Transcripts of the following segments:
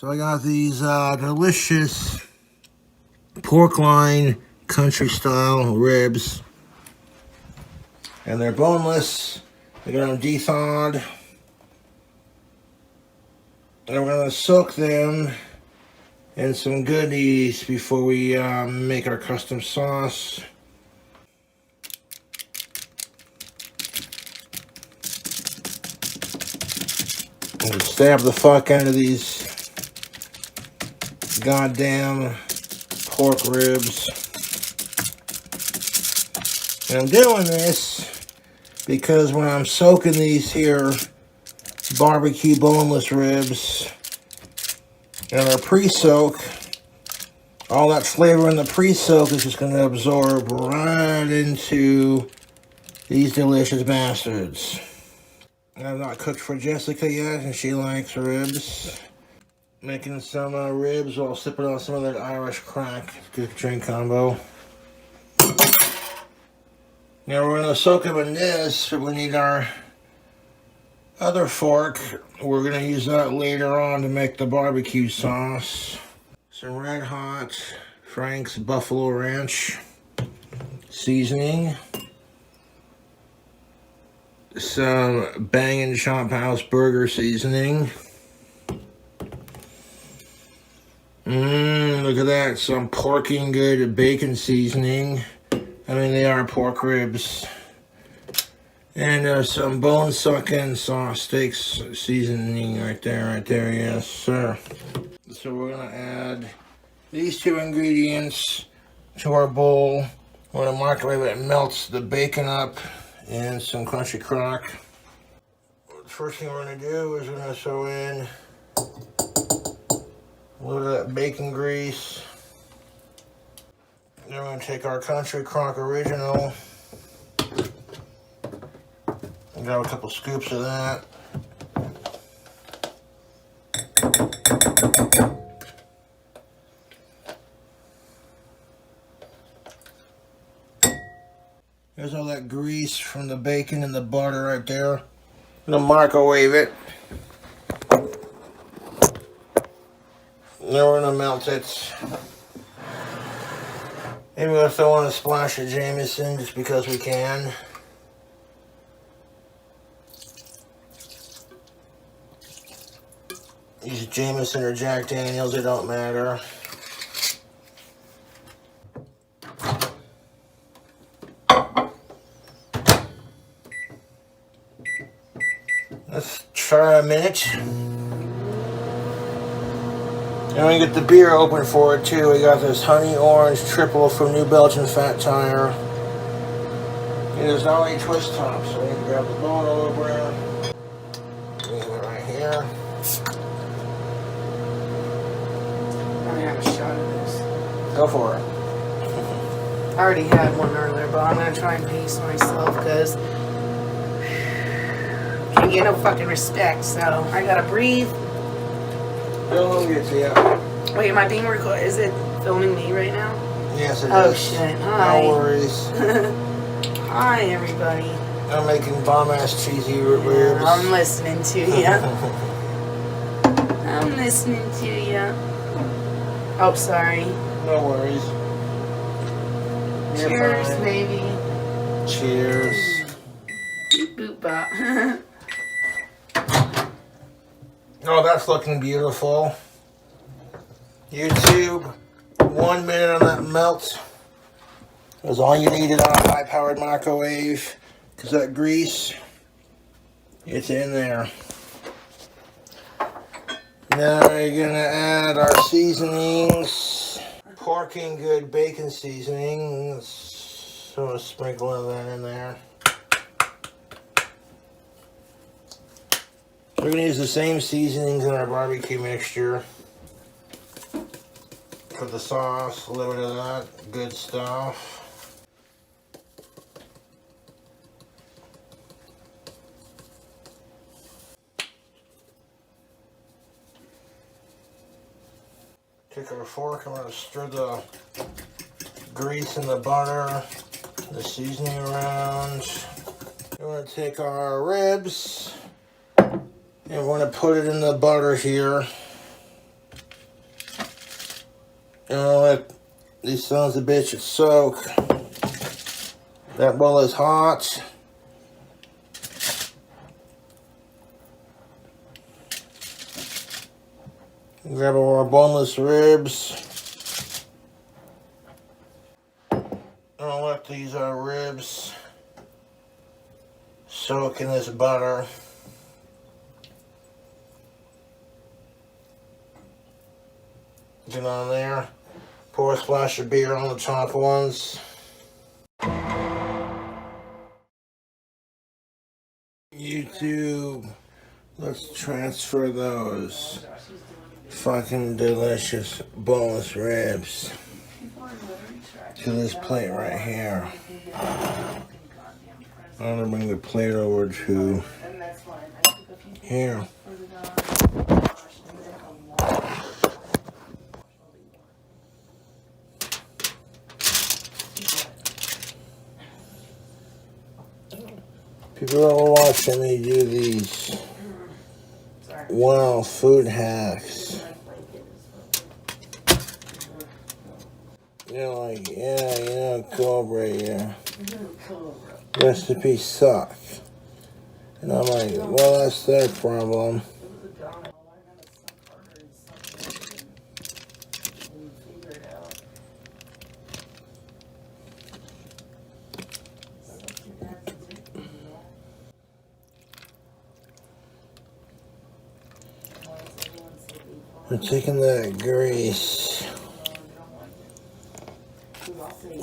So I got these delicious pork loin country style ribs. And they're boneless. I got them de-thawed. And we're going to soak them in some goodies before we make our custom sauce. And stab the fuck out of these goddamn pork ribs. And I'm doing this because when I'm soaking these here barbecue boneless ribs and our pre-soak, all that flavor in the pre-soak is just going to absorb right into these delicious bastards. I've not cooked for Jessica yet, and she likes ribs. Making some ribs while sipping on some of that Irish crack. Good drink combo. Now we're going to soak them in this, but we need our other fork. We're going to use that later on to make the barbecue sauce. Some Red Hot Frank's Buffalo Ranch seasoning. Some Bangin' Chop House Burger seasoning. Look at that. Some Porking Good bacon seasoning. I mean, they are pork ribs. And some bone sucking sauce steaks seasoning right there, yes sir. So we're gonna add these two ingredients to our bowl. We're gonna microwave it and melts the bacon up and some crunchy crock. The first thing we're gonna do is we're gonna throw in a little of that bacon grease. Then we're gonna take our country crock original. Grab a couple scoops of that. There's all that grease from the bacon and the butter right there. I'm gonna microwave it. Then we're gonna melt it. Maybe we'll throw in a splash of Jameson just because we can. Use Jameson or Jack Daniels, it don't matter. Let's try a minute. And we get the beer open for it too. We got this honey orange triple from New Belgian Fat Tire. It is already twist top, so we can grab the bottle over. We have it right here. I have a shot of this. Go for it. I already had one earlier, but I'm gonna try and pace myself because can't get no fucking respect. So I gotta breathe. Don't get to you. Wait, am I being recorded? Is it filming me right now? Yes, it is. Oh shit! Hi. No worries. Hi, everybody. I'm making bomb-ass cheesy ribs. I'm listening to ya. I'm listening to ya. Oh, sorry. No worries. You're Cheers, fine. baby. Cheers. Boop boop bop. Oh, that's looking beautiful. YouTube, 1 minute on that melt. That's all you needed on a high-powered microwave. Because that grease, it's in there. Now we're going to add our seasonings. Porking Good bacon seasoning. So a sprinkle of that in there. We're going to use the same seasonings in our barbecue mixture. For the sauce, a little bit of that. Good stuff. Take our fork, I'm going to stir the grease and the butter, the seasoning around. We're going to take our ribs and we're going to put it in the butter here. And I'll let these sons of bitches soak. That bowl is hot. Grab our boneless ribs. I'll let these ribs soak in this butter. Get on there. Pour a splash of beer on the top ones. YouTube, let's transfer those fucking delicious boneless ribs to this plate right here. I'm gonna bring the plate over to here. People are watching me do these wow food hacks. You're like, yeah, you know, Cobra, your recipes suck. And I'm like, well, that's their problem. I'm taking that grease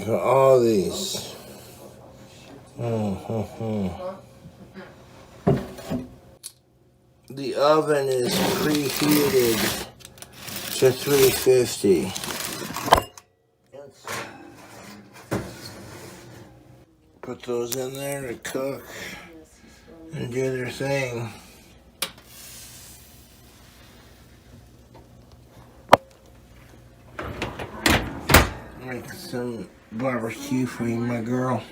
for all these. The oven is preheated to 350. Put those in there to cook and do their thing. Make some barbecue for you, my girl.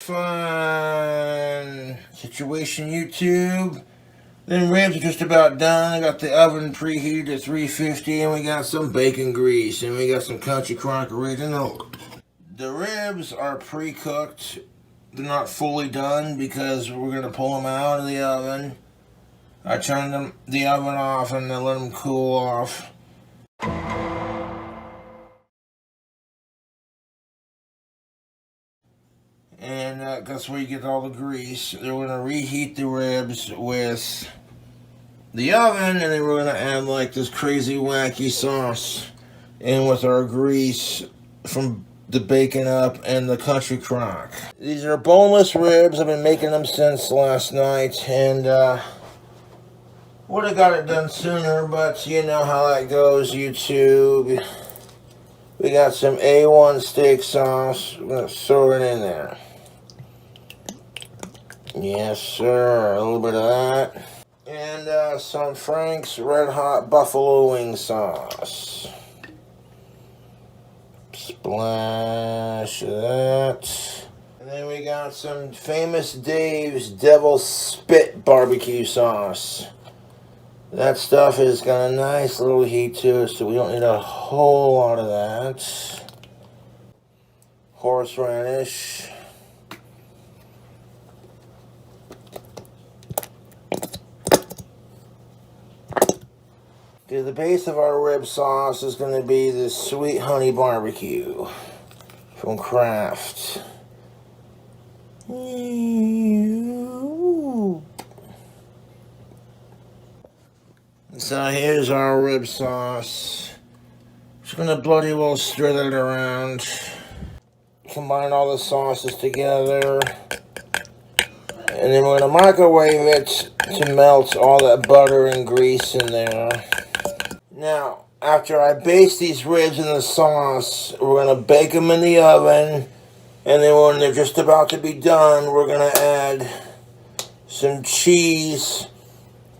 Fun situation, YouTube. Then ribs are just about done. I got the oven preheated to 350, and we got some bacon grease, and we got some Country Crock Original. The ribs are pre-cooked. They're not fully done because we're gonna pull them out of the oven. I turned the oven off and I let them cool off. And that's where you get all the grease. They're going to reheat the ribs with the oven, and then we're going to add like this crazy wacky sauce in with our grease from the bacon up and the Country Crock. These are boneless ribs. I've been making them since last night, and would have got it done sooner, but you know how that goes, YouTube. We got some A1 steak sauce. We're going to throw it in there. Yes, sir. A little bit of that. And some Frank's Red Hot Buffalo Wing Sauce. Splash of that. And then we got some Famous Dave's Devil Spit Barbecue Sauce. That stuff has got a nice little heat to it, so we don't need a whole lot of that. Horseradish. Okay, the base of our rib sauce is going to be this Sweet Honey Barbecue from Kraft. So here's our rib sauce. Just gonna bloody well stir that around. Combine all the sauces together. And then we're gonna microwave it to melt all that butter and grease in there. Now, after I baste these ribs in the sauce, we're gonna bake them in the oven. And then when they're just about to be done, we're gonna add some cheese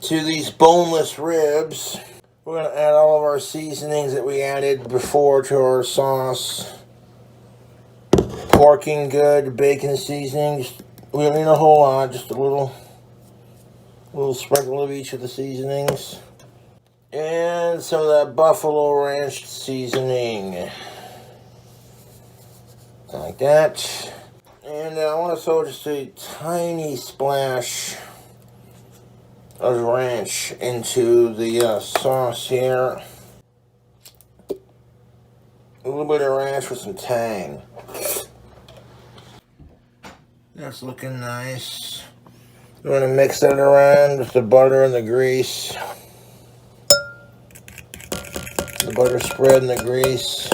to these boneless ribs. We're going to add all of our seasonings that we added before to our sauce. Porking good, bacon seasonings. We don't need a whole lot, just a little sprinkle of each of the seasonings. And some of that buffalo ranch seasoning. Like that. And I want to throw just a tiny splash of ranch into the sauce here. A little bit of ranch with some tang. That's looking nice. You want to mix that around with the butter and the grease. The butter spread and the grease.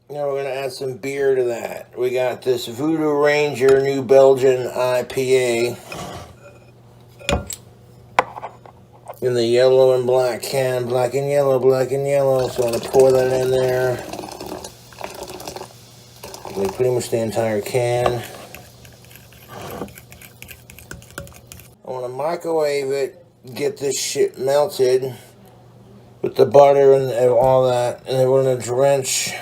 Now we're going to add some beer to that. We got this Voodoo Ranger New Belgian IPA in the yellow and black can. Black and yellow, black and yellow. So I'm going to pour that in there. Pretty much the entire can. I want to microwave it, get this shit melted with the butter and all that. And then we're going to drench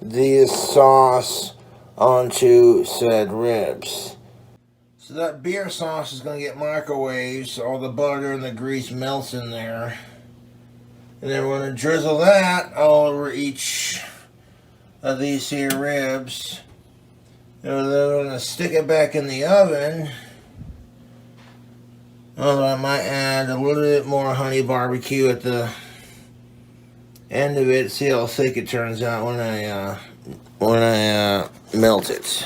this sauce onto said ribs. So that beer sauce is going to get microwaved, so all the butter and the grease melts in there. And then we're going to drizzle that all over each of these here ribs. And then we're going to stick it back in the oven. Although I might add a little bit more honey barbecue at the end of it. See how thick it turns out when I melt it.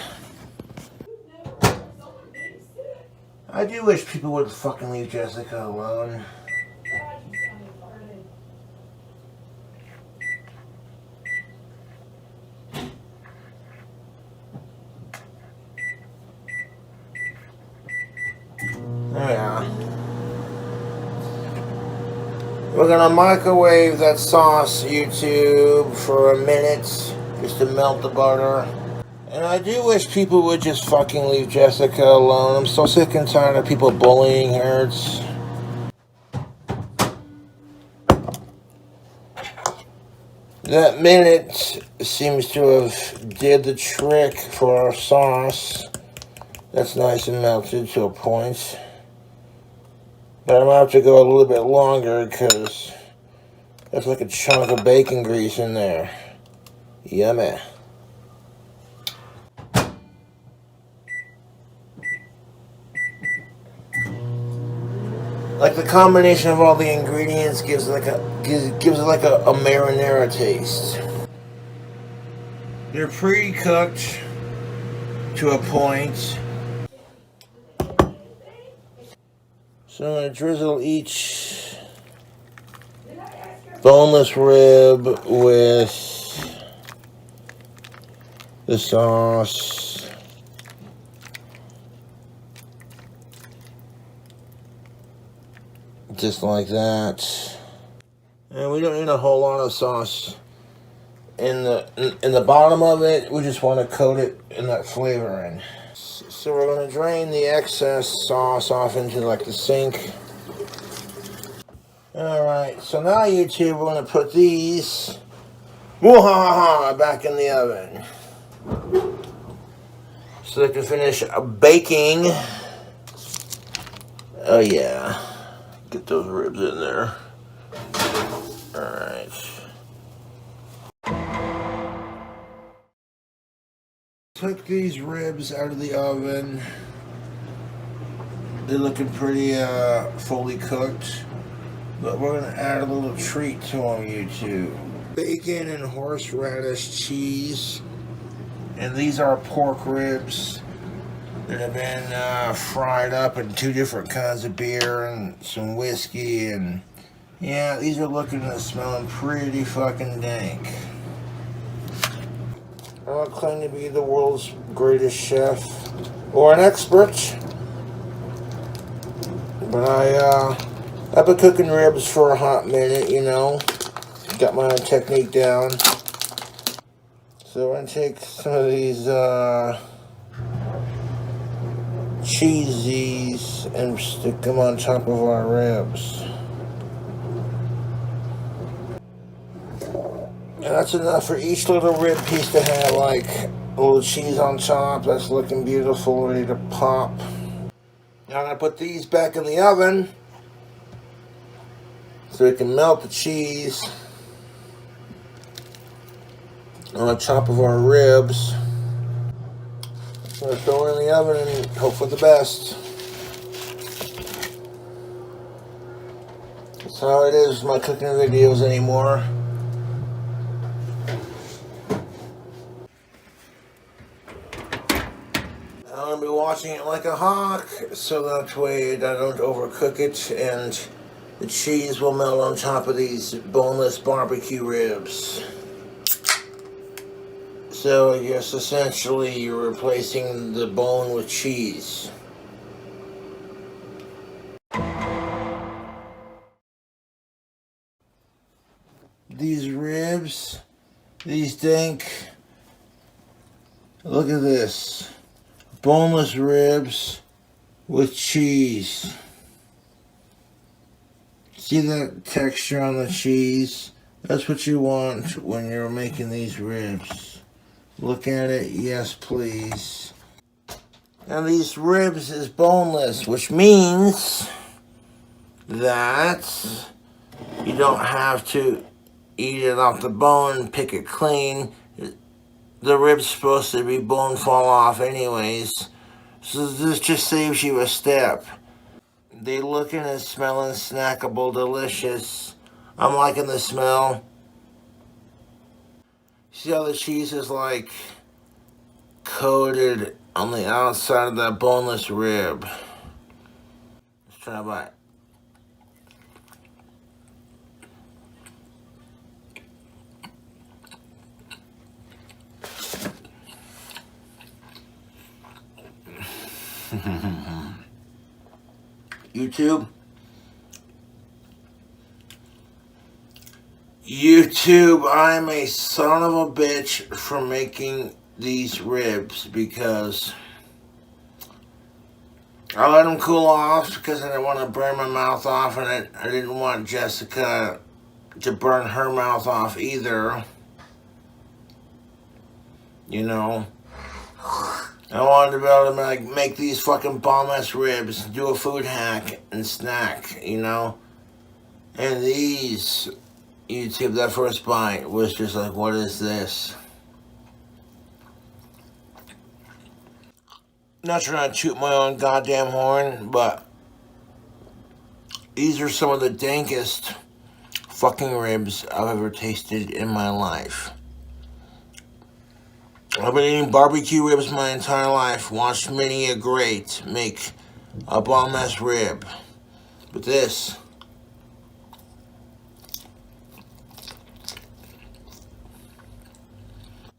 I do wish people would fucking leave Jessica alone. Oh yeah. We're gonna microwave that sauce, YouTube, for a minute, just to melt the butter. And I do wish people would just fucking leave Jessica alone. I'm so sick and tired of people bullying her. That minute seems to have did the trick for our sauce. That's nice and melted to a point. But I'm going to have to go a little bit longer because there's like a chunk of bacon grease in there. Yummy. Like the combination of all the ingredients gives it like a marinara taste. They're pre-cooked to a point. So I'm going to drizzle each boneless rib with the sauce. Just like that. And we don't need a whole lot of sauce in the bottom of it. We just want to coat it in that flavoring. So we're going to drain the excess sauce off into like the sink. Alright, so now YouTube, we're going to put these back in the oven. So they can finish baking. Oh yeah. Get those ribs in there. Alright. Took these ribs out of the oven. They're looking pretty fully cooked. But we're going to add a little treat to them, YouTube. Bacon and horseradish cheese. And these are pork ribs that have been fried up in 2 different kinds of beer and some whiskey. And yeah, these are looking and smelling pretty fucking dank. I don't claim to be the world's greatest chef or an expert, but I've been cooking ribs for a hot minute, you know. Got my own technique down. So I'm going to take some of these cheesies and stick them on top of our ribs. And that's enough for each little rib piece to have like a little cheese on top. That's looking beautiful, ready to pop. Now I'm going to put these back in the oven so we can melt the cheese on the top of our ribs. I'm going to throw it in the oven and hope for the best. That's how it is with my cooking videos anymore. I'm going to be watching it like a hawk, so that way I don't overcook it and the cheese will melt on top of these boneless barbecue ribs. So I guess essentially you're replacing the bone with cheese. These ribs, these dank, look at this. Boneless ribs with cheese. See that texture on the cheese? That's what you want when you're making these ribs. Look at it, yes please. Now these ribs is boneless, which means that you don't have to eat it off the bone, pick it clean. The rib's supposed to be bone fall off anyways, so this just saves you a step. They looking and smelling snackable, delicious. I'm liking the smell. See how the cheese is like coated on the outside of that boneless rib. Let's try a bite. YouTube, I'm a son of a bitch for making these ribs because I let them cool off because I didn't want to burn my mouth off, and I didn't want Jessica to burn her mouth off either. You know, I wanted to be able to like make these fucking bomb-ass ribs, do a food hack and snack, you know. And these, YouTube, that first bite was just like, what is this? Not trying to toot my own goddamn horn, but these are some of the dankest fucking ribs I've ever tasted in my life. I've been eating barbecue ribs my entire life. Watched many a great make a bomb-ass rib. But this,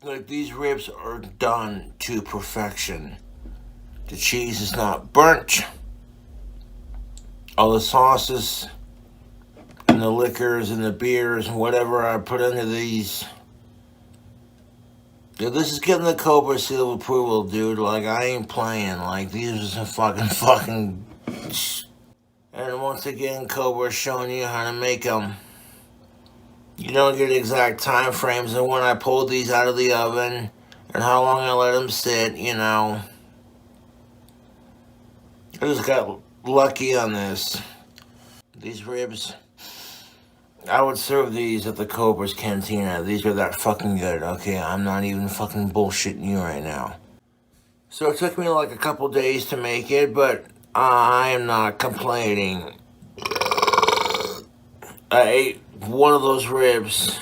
like, these ribs are done to perfection. The cheese is not burnt. All the sauces and the liquors and the beers and whatever I put into these. Dude, this is getting the Cobra seal of approval, dude. Like, I ain't playing. Like, these are some fucking... And once again, Cobra's showing you how to make them. You don't get exact time frames of when I pulled these out of the oven and how long I let them sit, you know. I just got lucky on this. These ribs, I would serve these at the Cobra's Cantina. These are that fucking good, okay? I'm not even fucking bullshitting you right now. So it took me like a couple days to make it, but I am not complaining. I ate one of those ribs.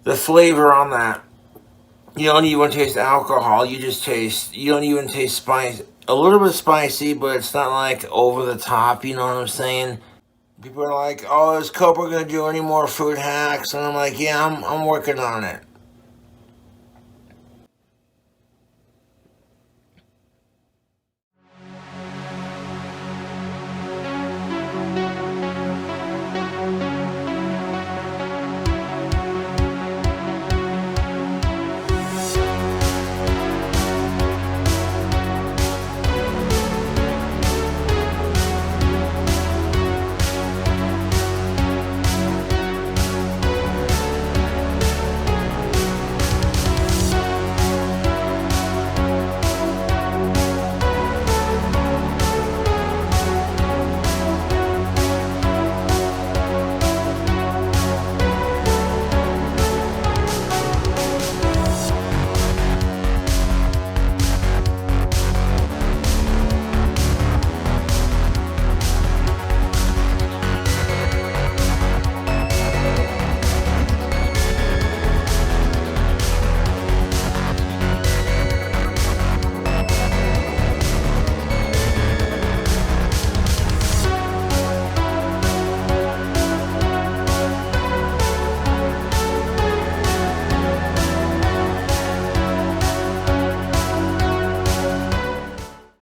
The flavor on that, you don't even taste alcohol. You don't even taste spice. A little bit spicy, but it's not like over the top, you know what I'm saying? People are like, oh, is Cobra gonna do any more food hacks? And I'm like, yeah, I'm working on it.